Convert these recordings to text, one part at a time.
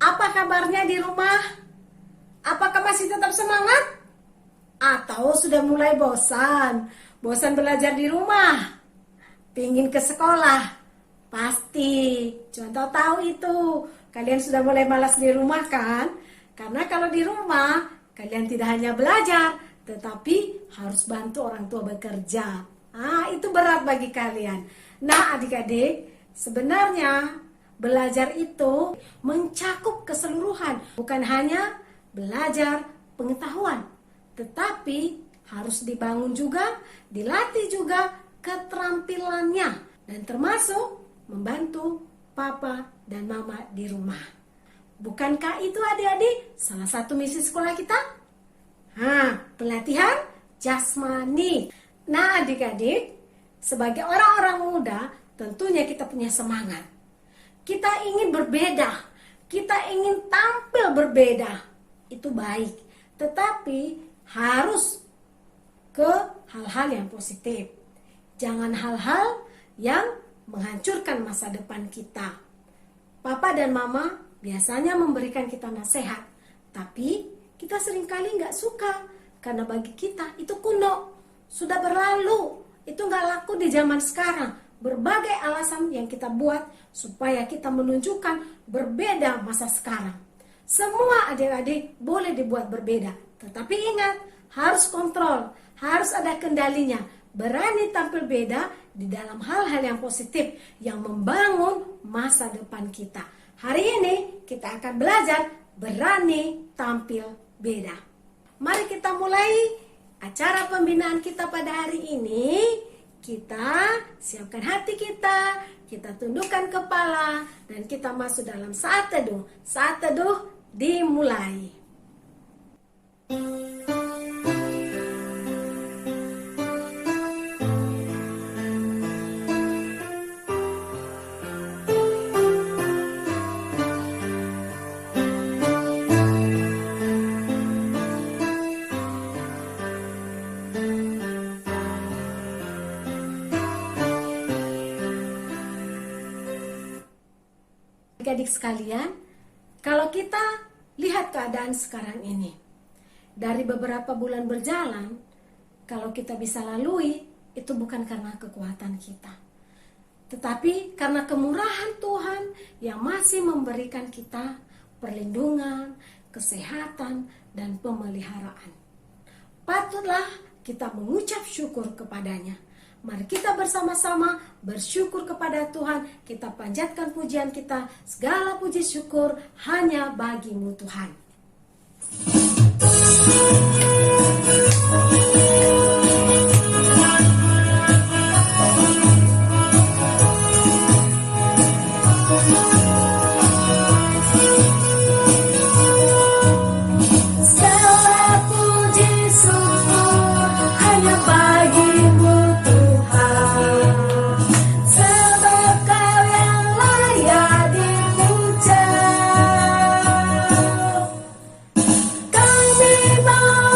Apa kabarnya di rumah? Apakah masih tetap semangat? Atau sudah mulai bosan? Bosan belajar di rumah? Pingin ke sekolah? Pasti, contoh tahu itu. Kalian sudah mulai malas di rumah kan? Karena kalau di rumah, kalian tidak hanya belajar, tetapi harus bantu orang tua bekerja. Itu berat bagi kalian. Nah, adik-adik, sebenarnya belajar itu mencakup keseluruhan, bukan hanya belajar pengetahuan, tetapi harus dibangun juga, dilatih juga keterampilannya, dan termasuk membantu papa dan mama di rumah. Bukankah itu adik-adik salah satu misi sekolah kita? Pelatihan jasmani. Nah adik-adik, sebagai orang-orang muda tentunya kita punya semangat. Kita ingin berbeda, kita ingin tampil berbeda. Itu baik, tetapi harus ke hal-hal yang positif. Jangan hal-hal yang menghancurkan masa depan kita. Papa dan mama biasanya memberikan kita nasihat, tapi kita seringkali nggak suka karena bagi kita itu kuno, sudah berlalu, itu nggak laku di zaman sekarang. Berbagai alasan yang kita buat supaya kita menunjukkan berbeda masa sekarang. Semua adik-adik boleh dibuat berbeda, tetapi ingat, harus kontrol, harus ada kendalinya. Berani tampil beda di dalam hal-hal yang positif yang membangun masa depan kita. Hari ini kita akan belajar berani tampil beda. Mari kita mulai acara pembinaan kita pada hari ini. Kita siapkan hati kita tundukkan kepala, dan kita masuk dalam saat teduh. Saat teduh dimulai. Adik-adik sekalian, kalau kita lihat keadaan sekarang ini, dari beberapa bulan berjalan, kalau kita bisa lalui, itu bukan karena kekuatan kita, tetapi karena kemurahan Tuhan yang masih memberikan kita perlindungan, kesehatan, dan pemeliharaan. Patutlah kita mengucap syukur kepadanya. Mari kita bersama-sama bersyukur kepada Tuhan. Kita panjatkan pujian kita. Segala puji syukur hanya bagi-Mu Tuhan. Kami mau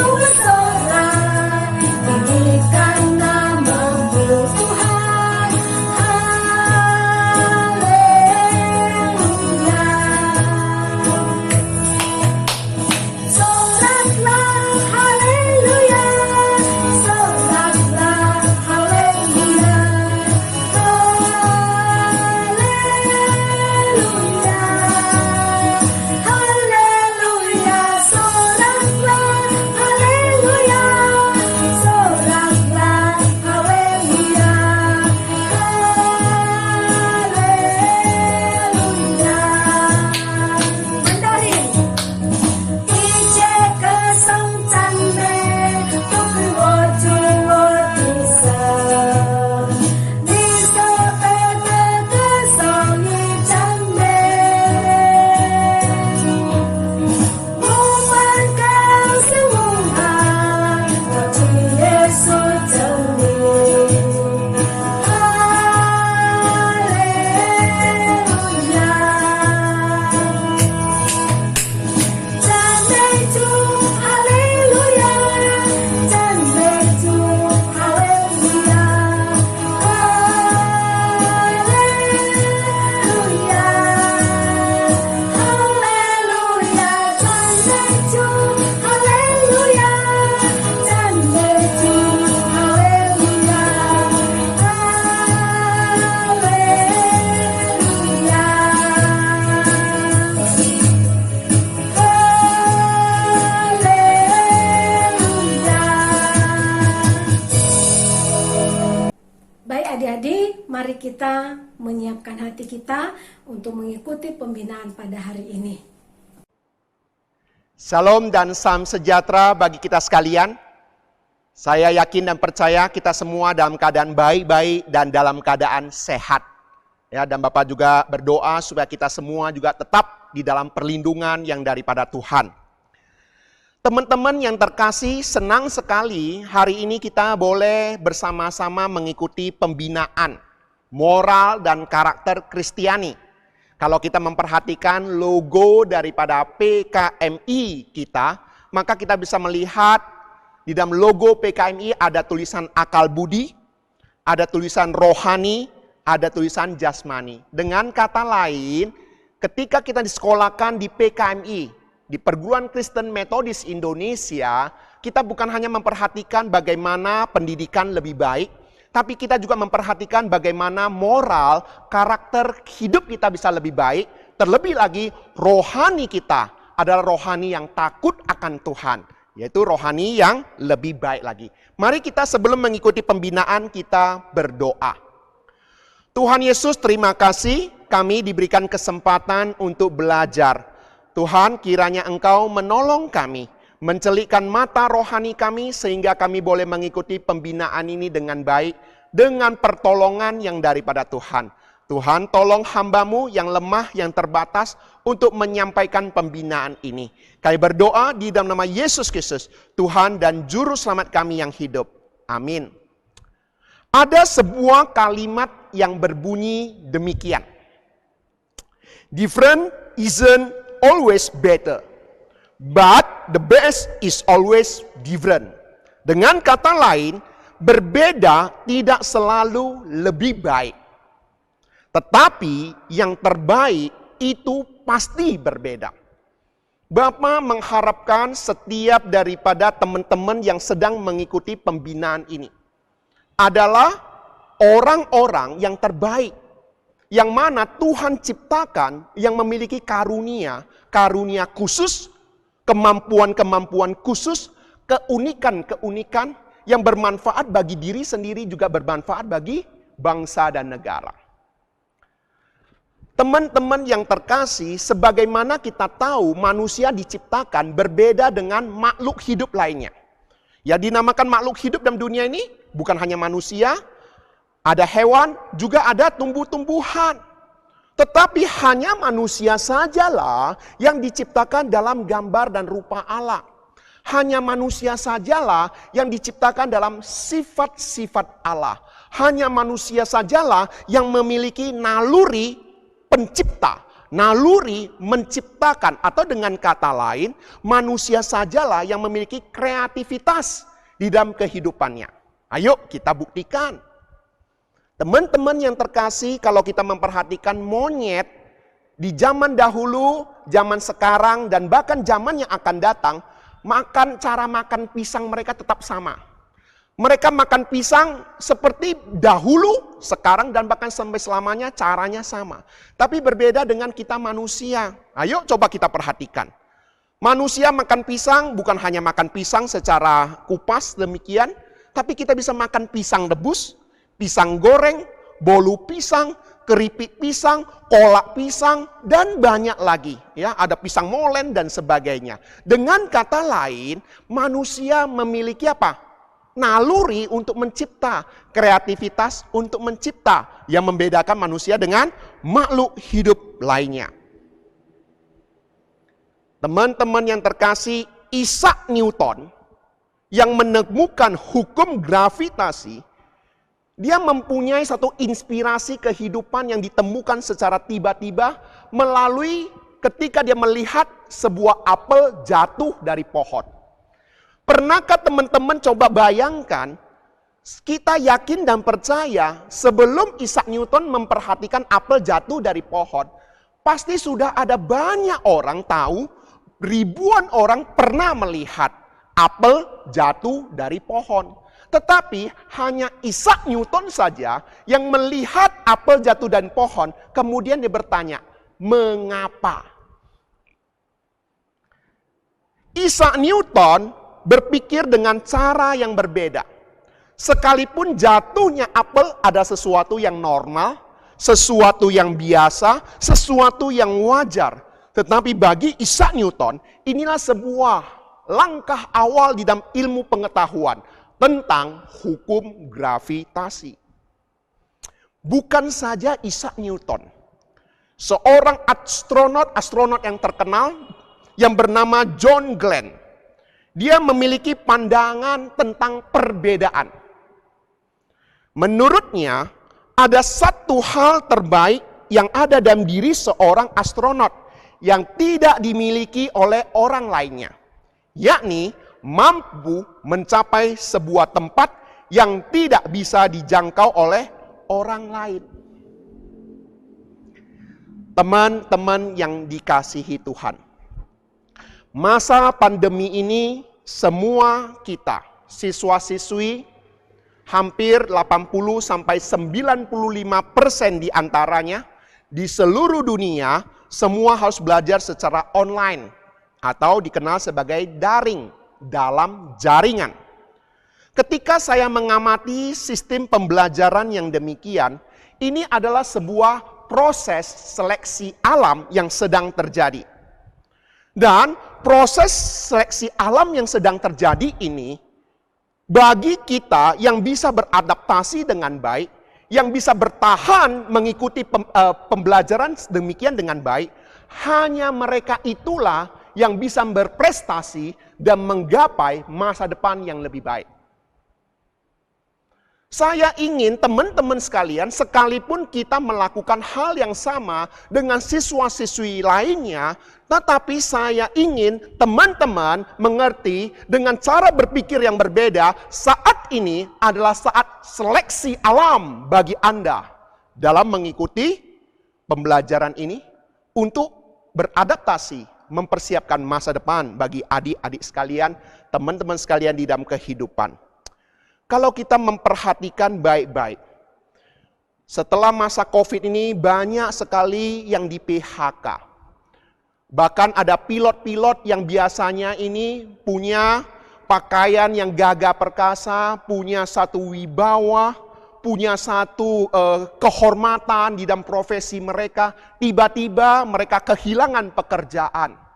mari kita menyiapkan hati kita untuk mengikuti pembinaan pada hari ini. Salam dan salam sejahtera bagi kita sekalian. Saya yakin dan percaya kita semua dalam keadaan baik-baik dan dalam keadaan sehat. Ya, dan Bapak juga berdoa supaya kita semua juga tetap di dalam perlindungan yang daripada Tuhan. Teman-teman yang terkasih, senang sekali hari ini kita boleh bersama-sama mengikuti pembinaan moral dan karakter Kristiani. Kalau kita memperhatikan logo daripada PKMI kita, maka kita bisa melihat di dalam logo PKMI ada tulisan akal budi, ada tulisan rohani, ada tulisan jasmani. Dengan kata lain, ketika kita disekolahkan di PKMI, di Perguruan Kristen Metodis Indonesia, kita bukan hanya memperhatikan bagaimana pendidikan lebih baik, tapi kita juga memperhatikan bagaimana moral, karakter hidup kita bisa lebih baik. Terlebih lagi, rohani kita adalah rohani yang takut akan Tuhan, yaitu rohani yang lebih baik lagi. Mari kita sebelum mengikuti pembinaan, kita berdoa. Tuhan Yesus, terima kasih kami diberikan kesempatan untuk belajar. Tuhan, kiranya Engkau menolong kami, mencelikkan mata rohani kami sehingga kami boleh mengikuti pembinaan ini dengan baik, dengan pertolongan yang daripada Tuhan. Tuhan, tolong hamba-Mu yang lemah, yang terbatas untuk menyampaikan pembinaan ini. Kami berdoa di dalam nama Yesus Kristus, Tuhan dan Juru Selamat kami yang hidup. Amin. Ada sebuah kalimat yang berbunyi demikian. Different isn't always better, but the best is always different. Dengan kata lain, berbeda tidak selalu lebih baik. Tetapi yang terbaik itu pasti berbeda. Bapak mengharapkan setiap daripada teman-teman yang sedang mengikuti pembinaan ini adalah orang-orang yang terbaik, yang mana Tuhan ciptakan, yang memiliki karunia khusus, kemampuan-kemampuan khusus, keunikan-keunikan yang bermanfaat bagi diri sendiri, juga bermanfaat bagi bangsa dan negara. Teman-teman yang terkasih, sebagaimana kita tahu manusia diciptakan berbeda dengan makhluk hidup lainnya. Ya, dinamakan makhluk hidup dalam dunia ini bukan hanya manusia, ada hewan, juga ada tumbuh-tumbuhan. Tetapi hanya manusia sajalah yang diciptakan dalam gambar dan rupa Allah. Hanya manusia sajalah yang diciptakan dalam sifat-sifat Allah. Hanya manusia sajalah yang memiliki naluri pencipta, naluri menciptakan, atau dengan kata lain, manusia sajalah yang memiliki kreativitas di dalam kehidupannya. Ayo kita buktikan. Teman-teman yang terkasih, kalau kita memperhatikan monyet di zaman dahulu, zaman sekarang, dan bahkan zaman yang akan datang, cara makan pisang mereka tetap sama. Mereka makan pisang seperti dahulu, sekarang, dan bahkan sampai selamanya caranya sama. Tapi berbeda dengan kita manusia. Ayo coba kita perhatikan. Manusia makan pisang bukan hanya makan pisang secara kupas demikian, tapi kita bisa makan pisang rebus, pisang goreng, bolu pisang, keripik pisang, kolak pisang, dan banyak lagi. Ya, ada pisang molen dan sebagainya. Dengan kata lain, manusia memiliki apa? Naluri untuk mencipta, kreativitas untuk mencipta, yang membedakan manusia dengan makhluk hidup lainnya. Teman-teman yang terkasih, Isaac Newton yang menemukan hukum gravitasi, dia mempunyai satu inspirasi kehidupan yang ditemukan secara tiba-tiba melalui ketika dia melihat sebuah apel jatuh dari pohon. Pernahkah teman-teman coba bayangkan, kita yakin dan percaya sebelum Isaac Newton memperhatikan apel jatuh dari pohon, pasti sudah ada banyak orang tahu, ribuan orang pernah melihat apel jatuh dari pohon. Tetapi hanya Isaac Newton saja yang melihat apel jatuh dari pohon, kemudian dia bertanya, mengapa? Isaac Newton berpikir dengan cara yang berbeda. Sekalipun jatuhnya apel ada sesuatu yang normal, sesuatu yang biasa, sesuatu yang wajar. Tetapi bagi Isaac Newton, inilah sebuah langkah awal di dalam ilmu pengetahuan tentang hukum gravitasi. Bukan saja Isaac Newton, seorang astronot yang terkenal yang bernama John Glenn, dia memiliki pandangan tentang perbedaan. Menurutnya, ada satu hal terbaik yang ada dalam diri seorang astronot yang tidak dimiliki oleh orang lainnya, yakni mampu mencapai sebuah tempat yang tidak bisa dijangkau oleh orang lain. Teman-teman yang dikasihi Tuhan, masa pandemi ini semua kita, siswa-siswi, hampir 80-95% di antaranya di seluruh dunia, semua harus belajar secara online atau dikenal sebagai daring dalam jaringan. Ketika saya mengamati sistem pembelajaran yang demikian, ini adalah sebuah proses seleksi alam yang sedang terjadi. Dan proses seleksi alam yang sedang terjadi ini, bagi kita yang bisa beradaptasi dengan baik, yang bisa bertahan mengikuti pembelajaran demikian dengan baik, hanya mereka itulah yang bisa berprestasi dan menggapai masa depan yang lebih baik. Saya ingin teman-teman sekalian, sekalipun kita melakukan hal yang sama dengan siswa-siswi lainnya, tetapi saya ingin teman-teman mengerti dengan cara berpikir yang berbeda, saat ini adalah saat seleksi alam bagi Anda dalam mengikuti pembelajaran ini untuk beradaptasi, mempersiapkan masa depan bagi adik-adik sekalian, teman-teman sekalian di dalam kehidupan. Kalau kita memperhatikan baik-baik, setelah masa COVID ini banyak sekali yang di PHK. Bahkan ada pilot-pilot yang biasanya ini punya pakaian yang gagah perkasa, punya satu wibawa, punya satu kehormatan di dalam profesi mereka. Tiba-tiba mereka kehilangan pekerjaan.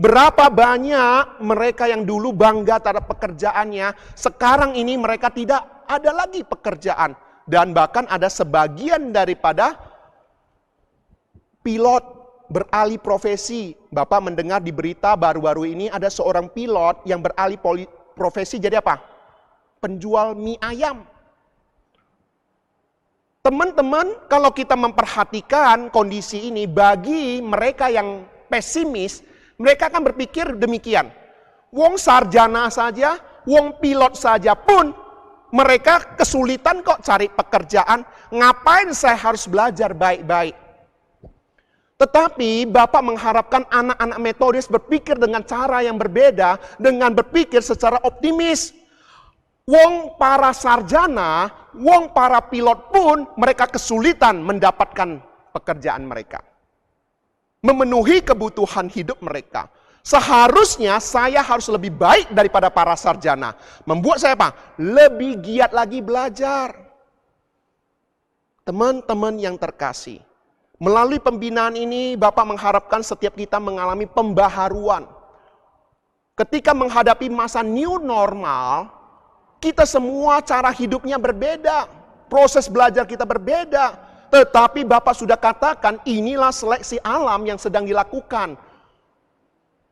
Berapa banyak mereka yang dulu bangga terhadap pekerjaannya, sekarang ini mereka tidak ada lagi pekerjaan. Dan bahkan ada sebagian daripada pilot beralih profesi. Bapak mendengar di berita baru-baru ini ada seorang pilot yang beralih profesi jadi apa? Penjual mie ayam. Teman-teman, kalau kita memperhatikan kondisi ini, bagi mereka yang pesimis, mereka akan berpikir demikian. Wong sarjana saja, wong pilot saja pun mereka kesulitan kok cari pekerjaan. Ngapain saya harus belajar baik-baik? Tetapi Bapak mengharapkan anak-anak metodis berpikir dengan cara yang berbeda, dengan berpikir secara optimis. Wong para sarjana, wong para pilot pun mereka kesulitan mendapatkan pekerjaan mereka. Memenuhi kebutuhan hidup mereka. Seharusnya saya harus lebih baik daripada para sarjana. Membuat saya apa? Lebih giat lagi belajar. Teman-teman yang terkasih, melalui pembinaan ini Bapak mengharapkan setiap kita mengalami pembaharuan. Ketika menghadapi masa new normal, kita semua cara hidupnya berbeda. Proses belajar kita berbeda. Tetapi Bapak sudah katakan inilah seleksi alam yang sedang dilakukan.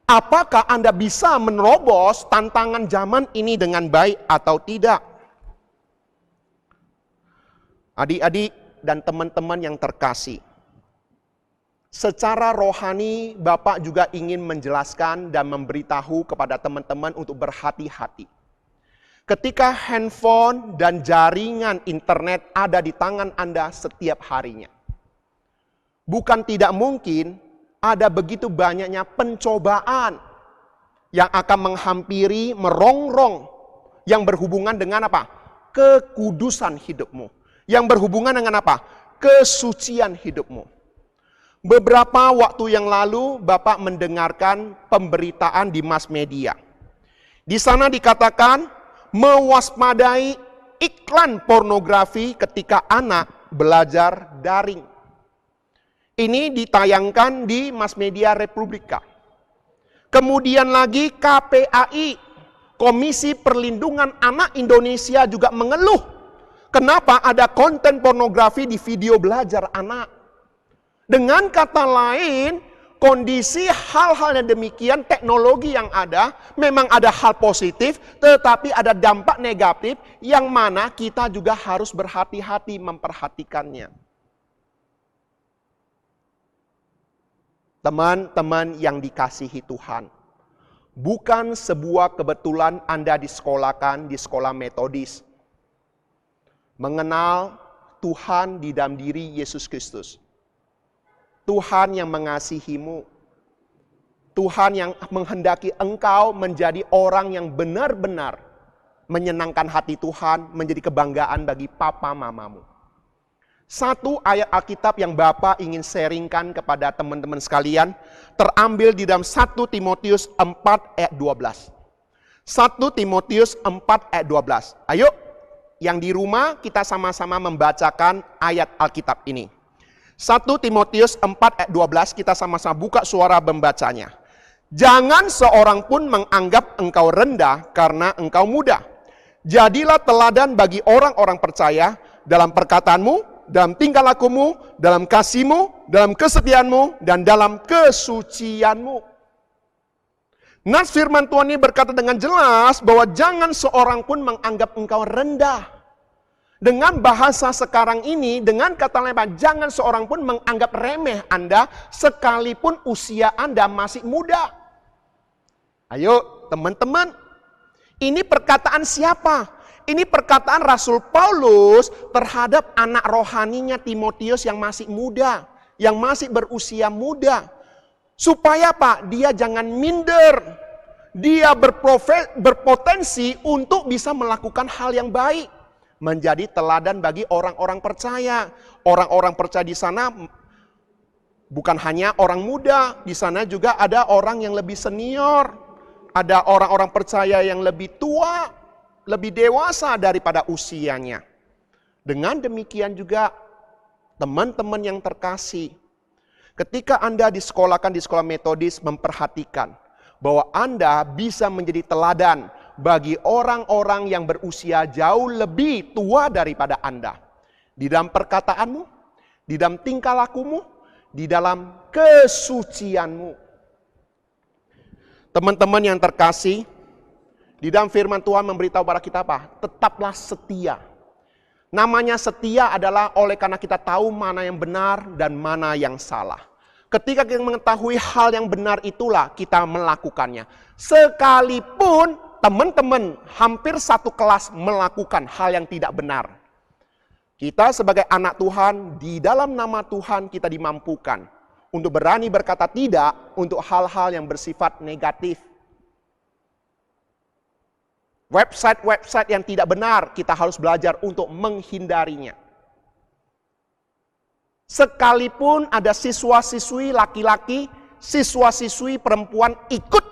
Apakah Anda bisa menerobos tantangan zaman ini dengan baik atau tidak? Adik-adik dan teman-teman yang terkasih, secara rohani Bapak juga ingin menjelaskan dan memberitahu kepada teman-teman untuk berhati-hati. Ketika handphone dan jaringan internet ada di tangan Anda setiap harinya, bukan tidak mungkin ada begitu banyaknya pencobaan yang akan menghampiri, merongrong, yang berhubungan dengan apa? Kekudusan hidupmu. Yang berhubungan dengan apa? Kesucian hidupmu. Beberapa waktu yang lalu Bapak mendengarkan pemberitaan di mass media. Di sana dikatakan, mewaspadai iklan pornografi ketika anak belajar daring. Ini ditayangkan di mass media Republika. Kemudian lagi KPAI, Komisi Perlindungan Anak Indonesia juga mengeluh. Kenapa ada konten pornografi di video belajar anak? Dengan kata lain, kondisi hal-hal yang demikian, teknologi yang ada, memang ada hal positif, tetapi ada dampak negatif yang mana kita juga harus berhati-hati memperhatikannya. Teman-teman yang dikasihi Tuhan, bukan sebuah kebetulan Anda disekolahkan di sekolah metodis. Mengenal Tuhan di dalam diri Yesus Kristus. Tuhan yang mengasihimu. Tuhan yang menghendaki engkau menjadi orang yang benar-benar menyenangkan hati Tuhan, menjadi kebanggaan bagi papa mamamu. Satu ayat Alkitab yang Bapak ingin sharingkan kepada teman-teman sekalian, terambil di dalam 1 Timotius 4 ayat 12. 1 Timotius 4 ayat 12. Ayo, yang di rumah kita sama-sama membacakan ayat Alkitab ini. 1 Timotius 4 ayat 12, kita sama-sama buka suara membacanya. Jangan seorang pun menganggap engkau rendah karena engkau muda. Jadilah teladan bagi orang-orang percaya dalam perkataanmu, dalam tingkah lakumu, dalam kasihmu, dalam kesetiaanmu, dan dalam kesucianmu. Nas firman Tuhan ini berkata dengan jelas bahwa jangan seorang pun menganggap engkau rendah. Dengan bahasa sekarang ini, dengan kata lain, jangan seorang pun menganggap remeh Anda sekalipun usia Anda masih muda. Ayo teman-teman, ini perkataan siapa? Ini perkataan Rasul Paulus terhadap anak rohaninya Timotius yang masih muda, yang masih berusia muda. Supaya Pak, dia jangan minder. Dia berpotensi untuk bisa melakukan hal yang baik. Menjadi teladan bagi orang-orang percaya. Orang-orang percaya di sana bukan hanya orang muda, di sana juga ada orang yang lebih senior. Ada orang-orang percaya yang lebih tua, lebih dewasa daripada usianya. Dengan demikian juga teman-teman yang terkasih, ketika Anda disekolahkan di sekolah metodis, memperhatikan bahwa Anda bisa menjadi teladan bagi orang-orang yang berusia jauh lebih tua daripada Anda. Di dalam perkataanmu, di dalam tingkah lakumu, di dalam kesucianmu. Teman-teman yang terkasih, di dalam firman Tuhan memberitahu kepada kita apa? Tetaplah setia. Namanya setia adalah oleh karena kita tahu mana yang benar dan mana yang salah. Ketika kita mengetahui hal yang benar itulah kita melakukannya. Sekalipun teman-teman hampir satu kelas melakukan hal yang tidak benar. Kita sebagai anak Tuhan, di dalam nama Tuhan kita dimampukan untuk berani berkata tidak untuk hal-hal yang bersifat negatif. Website-website yang tidak benar, kita harus belajar untuk menghindarinya. Sekalipun ada siswa-siswi laki-laki, siswa-siswi perempuan ikut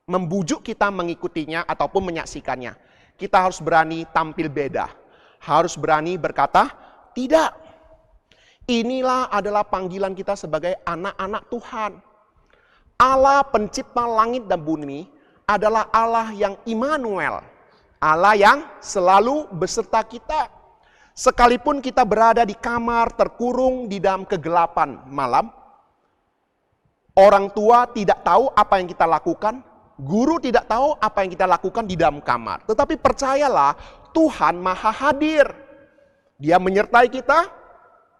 membujuk kita mengikutinya ataupun menyaksikannya, kita harus berani tampil beda. Harus berani berkata, tidak. Inilah adalah panggilan kita sebagai anak-anak Tuhan. Allah pencipta langit dan bumi adalah Allah yang Immanuel, Allah yang selalu beserta kita. Sekalipun kita berada di kamar terkurung di dalam kegelapan malam, orang tua tidak tahu apa yang kita lakukan, guru tidak tahu apa yang kita lakukan di dalam kamar. Tetapi percayalah, Tuhan Maha Hadir. Dia menyertai kita,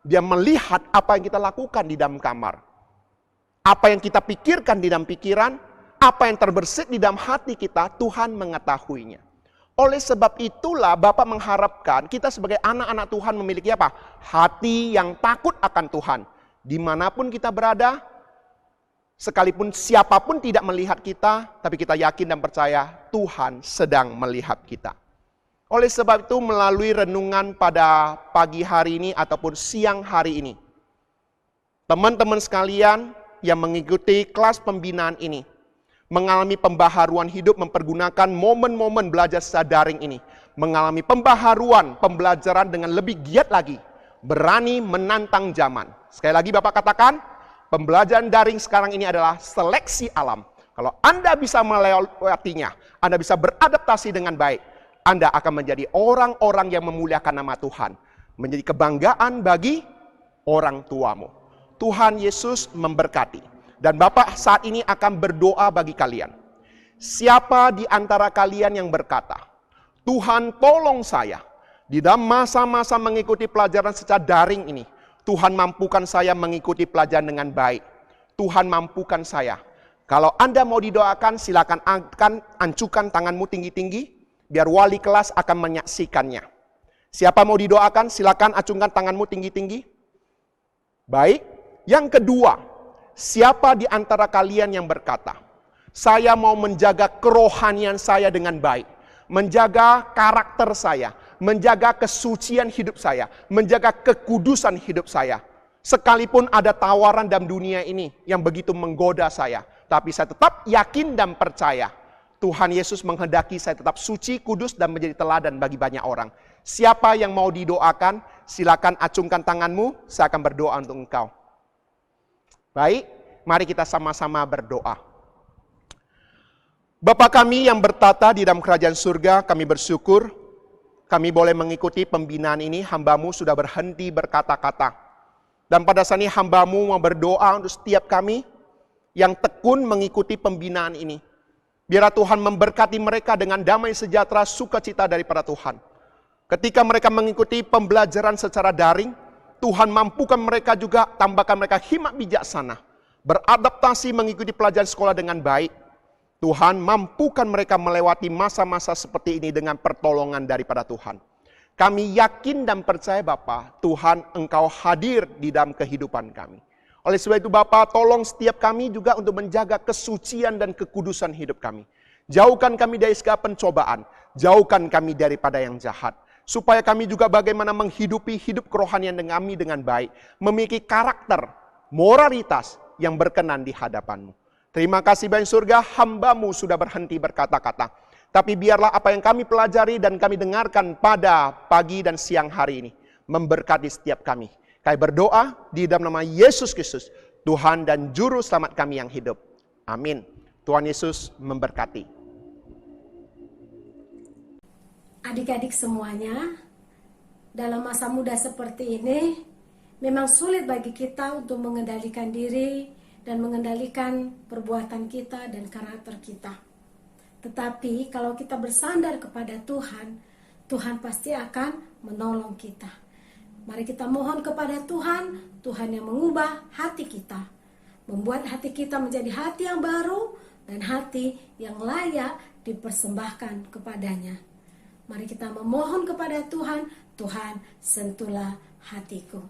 Dia melihat apa yang kita lakukan di dalam kamar. Apa yang kita pikirkan di dalam pikiran, apa yang terbersit di dalam hati kita, Tuhan mengetahuinya. Oleh sebab itulah Bapak mengharapkan kita sebagai anak-anak Tuhan memiliki apa? Hati yang takut akan Tuhan. Dimanapun kita berada, sekalipun siapapun tidak melihat kita, tapi kita yakin dan percaya Tuhan sedang melihat kita. Oleh sebab itu melalui renungan pada pagi hari ini ataupun siang hari ini, teman-teman sekalian yang mengikuti kelas pembinaan ini, mengalami pembaharuan hidup mempergunakan momen-momen belajar secara daring ini. mengalami pembaharuan, pembelajaran dengan lebih giat lagi, berani menantang zaman. Sekali lagi Bapak katakan, pembelajaran daring sekarang ini adalah seleksi alam. Kalau Anda bisa melewatinya, Anda bisa beradaptasi dengan baik, Anda akan menjadi orang-orang yang memuliakan nama Tuhan. Menjadi kebanggaan bagi orang tuamu. Tuhan Yesus memberkati. Dan Bapak saat ini akan berdoa bagi kalian. Siapa di antara kalian yang berkata, Tuhan tolong saya, di dalam masa-masa mengikuti pelajaran secara daring ini, Tuhan mampukan saya mengikuti pelajaran dengan baik. Tuhan mampukan saya. Kalau Anda mau didoakan, silakan ancungkan tanganmu tinggi-tinggi, biar wali kelas akan menyaksikannya. Siapa mau didoakan, silakan acungkan tanganmu tinggi-tinggi. Baik. Yang kedua, siapa di antara kalian yang berkata, saya mau menjaga kerohanian saya dengan baik, menjaga karakter saya, menjaga kesucian hidup saya, menjaga kekudusan hidup saya. Sekalipun ada tawaran dalam dunia ini yang begitu menggoda saya, tapi saya tetap yakin dan percaya Tuhan Yesus menghendaki saya tetap suci, kudus, dan menjadi teladan bagi banyak orang. Siapa yang mau didoakan, silakan acungkan tanganmu, saya akan berdoa untuk engkau. Baik, mari kita sama-sama berdoa. Bapa kami yang bertata di dalam kerajaan surga, kami bersyukur, kami boleh mengikuti pembinaan ini, hamba-Mu sudah berhenti berkata-kata. Dan pada saat ini hamba-Mu mau berdoa untuk setiap kami yang tekun mengikuti pembinaan ini. Biarlah Tuhan memberkati mereka dengan damai sejahtera, sukacita daripada Tuhan. Ketika mereka mengikuti pembelajaran secara daring, Tuhan mampukan mereka juga, tambahkan mereka hikmat bijaksana, beradaptasi mengikuti pelajaran sekolah dengan baik. Tuhan mampukan mereka melewati masa-masa seperti ini dengan pertolongan daripada Tuhan. Kami yakin dan percaya Bapa, Tuhan Engkau hadir di dalam kehidupan kami. Oleh sebab itu Bapa, tolong setiap kami juga untuk menjaga kesucian dan kekudusan hidup kami. Jauhkan kami dari segala pencobaan, jauhkan kami daripada yang jahat. Supaya kami juga bagaimana menghidupi hidup kerohanian kami dengan baik. Memiliki karakter, moralitas yang berkenan di hadapan-Mu. Terima kasih Bapa surga, hamba-Mu sudah berhenti berkata-kata. Tapi biarlah apa yang kami pelajari dan kami dengarkan pada pagi dan siang hari ini memberkati setiap kami. Kami berdoa di dalam nama Yesus Kristus, Tuhan dan Juru Selamat kami yang hidup. Amin. Tuhan Yesus memberkati. Adik-adik semuanya, dalam masa muda seperti ini, memang sulit bagi kita untuk mengendalikan diri dan mengendalikan perbuatan kita dan karakter kita. Tetapi kalau kita bersandar kepada Tuhan, Tuhan pasti akan menolong kita. Mari kita mohon kepada Tuhan, Tuhan yang mengubah hati kita, membuat hati kita menjadi hati yang baru dan hati yang layak dipersembahkan kepadanya. Mari kita memohon kepada Tuhan, Tuhan sentuhlah hatiku.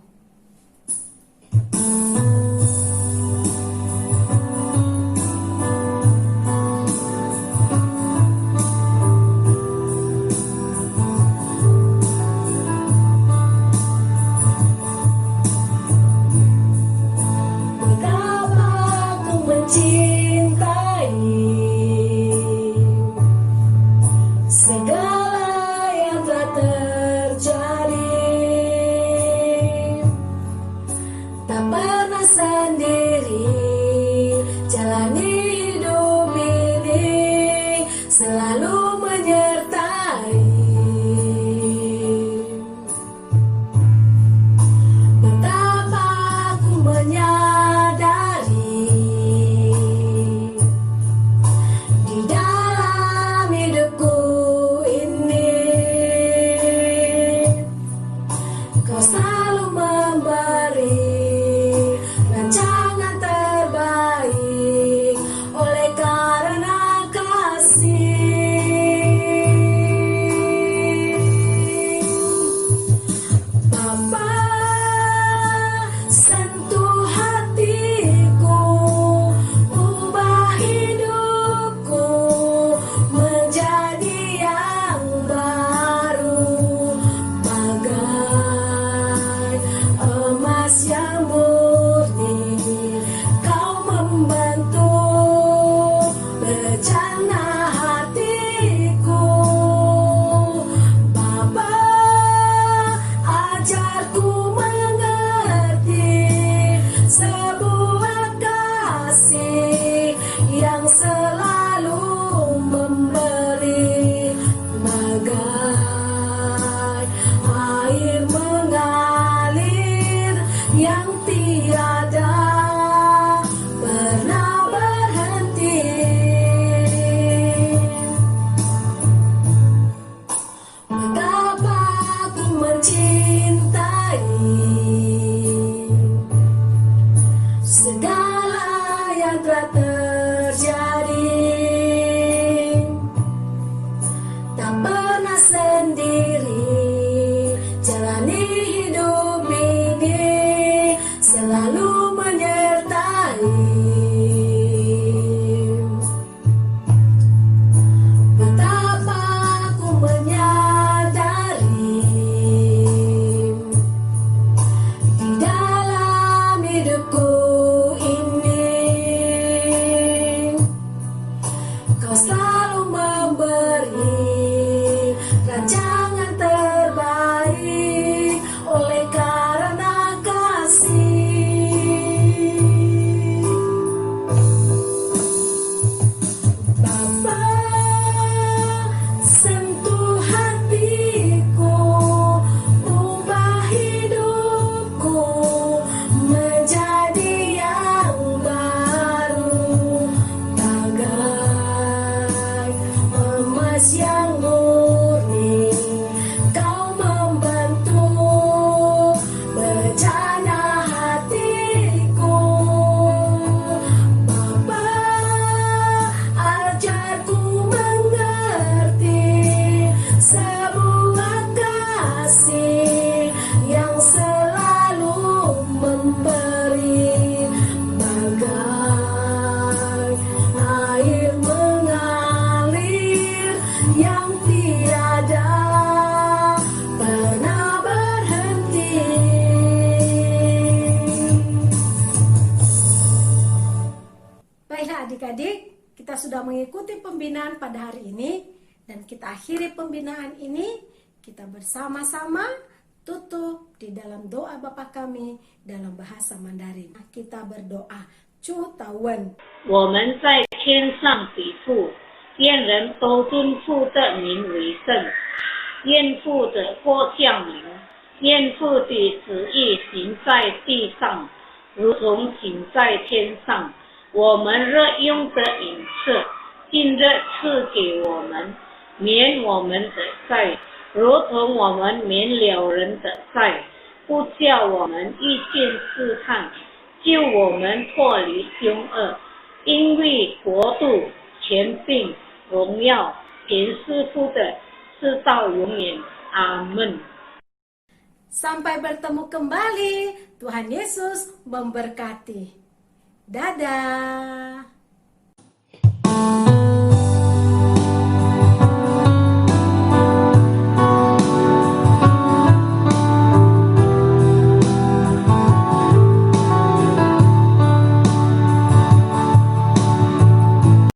Betapa aku mencintai segala sendiri jalani hidup ini selalu menyertai. Betapa aku menyadari di dalam hidupku ini Kau selalu memberi rancangan terbaik oleh karena kasih. Bapa, sentuh hatiku, ubah hidupku menjadi yang baru, bagai emas yang murni. Kau membentuk rencana hatiku terjadi. Tak pernah sendiri jalani hidup ini, selalu menyertai. Betapa aku menyadari di dalam hidupku ini Kau selalu memberi rancangan terbaik oleh karena kasih. Bapa, sentuh hatiku, ubah hidupku menjadi yang baru, bagai emas yang murni. Kau membentuk bercana hatiku. Bapa, ajarku mengerti sebuah kasih yang selalu memberi, bagai air mengalir yang tiada pernah berhenti. Baiklah adik-adik, kita sudah mengikuti pembinaan pada hari ini dan kita akhiri pembinaan ini. Kita bersama-sama tutup di dalam doa Bapa kami dalam bahasa Mandarin. Kita berdoa, Chu Tawen. 我们在天上的父，愿人都尊父的名为圣。愿父的国降临，愿父的旨意行在地上，如同行在天上。我们日用的饮食，今日赐给我们，免我们的债，如同我们免了人的债，不叫我们遇见试探，救我们脱离凶恶。因为国度、权柄、荣耀，全是父的，直到永远。阿门。 Sampai bertemu kembali. Tuhan Yesus memberkati. Dadah.